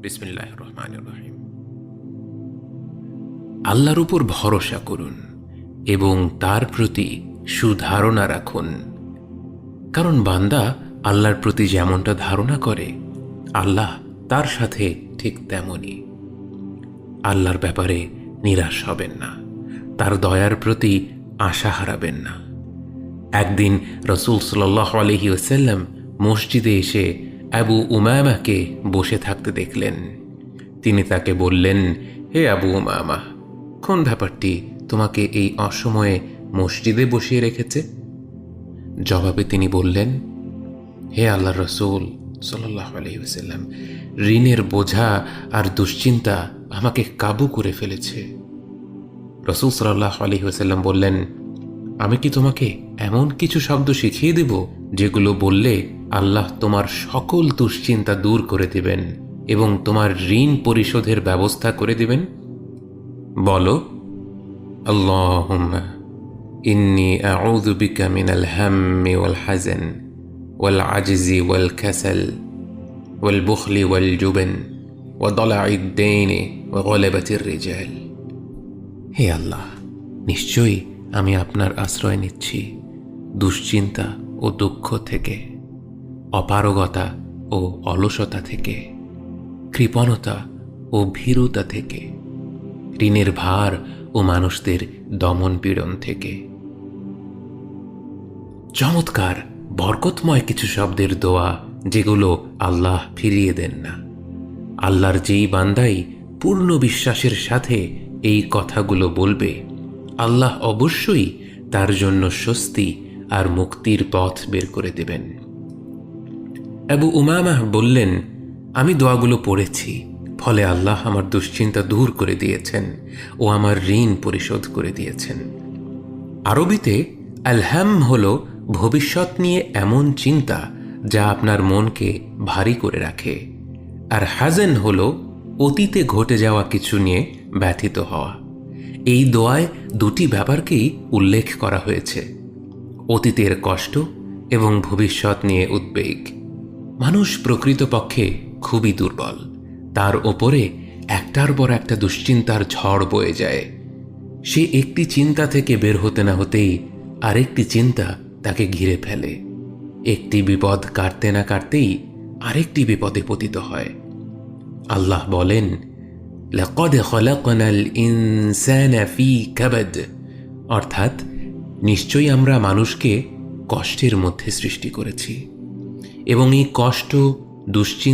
বিসমিল্লাহির রহমানির রহিম। আল্লাহর উপর ভরসা করুন এবং তার প্রতি সুধারণা রাখুন, কারণ বান্দা আল্লাহর প্রতি যেমনটা ধারণা করে আল্লাহ তার সাথে ঠিক তেমনই। আল্লাহর ব্যাপারে নিরাশ হবেন না, তার দয়ার প্রতি আশা হারাবেন না। একদিন রাসূল সাল্লাল্লাহু আলাইহি ওয়াসাল্লাম মসজিদে এসে আবু উমামাকে বসে থাকতে দেখলেন। তিনি তাকে বললেন, হে আবু উমামা, কোন ব্যাপারটি তোমাকে এই অসময়ে মসজিদে বসিয়ে রেখেছে? জবাবে তিনি বললেন, হে আল্লাহর রাসূল সাল্লাল্লাহু আলাইহি ওয়াসাল্লাম, ঋণের বোঝা আর দুশ্চিন্তা আমাকে কাবু করে ফেলেছে। রাসূল সাল্লাল্লাহু আলাইহি ওয়াসাল্লাম বললেন, আমি কি তোমাকে এমন কিছু শব্দ শিখিয়ে দেব যেগুলো বললে আল্লাহ তোমার সকল দুশ্চিন্তা দূর করে দিবেন এবং তোমার ঋণ পরিশোধের ব্যবস্থা করে দিবেন? বলো, আল্লাহুম্মা ইন্নী আউযু বিকা মিনাল হাম্মি ওয়াল হাযান ওয়াল আজজি ওয়াল কাসাল ওয়াল বুখলি ওয়াল জুবন ওয়া দালা'id দাইনি ওয়া গলাবাতির রিজাল। হে আল্লাহ, নিশ্চয়ই আমি আপনার আশ্রয় নিচ্ছি দুশ্চিন্তা ও দুঃখ থেকে, অপারগতা ও অলসতা থেকে, কৃপণতা ও ভীরুতা থেকে, ঋণের ভার ও মানুষদের দমন পীড়ন থেকে। চমৎকার বরকতময় কিছু শব্দের দোয়া যেগুলো আল্লাহ ফিরিয়ে দেন না। আল্লাহর যেই বান্দাই পূর্ণ বিশ্বাসের সাথে এই কথাগুলো বলবে, আল্লাহ অবশ্যই তার জন্য স্বস্তি আর মুক্তির পথ বের করে দেবেন। আবু উমামা বললেন, আমি দোয়াগুলো পড়েছি, ফলে আল্লাহ আমার দুশ্চিন্তা দূর করে দিয়েছেন ও আমার ঋণ পরিশোধ করে দিয়েছেন। আরবিতে আলহাম হল ভবিষ্যৎ নিয়ে এমন চিন্তা যা আপনার মনকে ভারী করে রাখে, আর হাজান হল অতীতে ঘটে যাওয়া কিছু নিয়ে ব্যথিত হওয়া। এই দোয়ায় দুটি ব্যাপারকেই উল্লেখ করা হয়েছে, অতীতের কষ্ট এবং ভবিষ্যৎ নিয়ে উদ্বেগ। মানুষ প্রকৃতপক্ষে খুবই দুর্বল, তার ওপরে একটার পর একটা দুশ্চিন্তার ঝড় বয়ে যায়। সে একটি চিন্তা থেকে বের হতে না হতেই আরেকটি চিন্তা তাকে ঘিরে ফেলে। একটি বিপদ কাটতে না কাটতেই আরেকটি বিপদে পতিত হয়। আল্লাহ বলেন, লাকাদ খালাকনাল ইনসানা ফি কাবাদ, অর্থাৎ নিশ্চয়ই আমরা মানুষকে কষ্টের মধ্যে সৃষ্টি করেছি এবং এই কষ্ট, দুশ্চিন্তা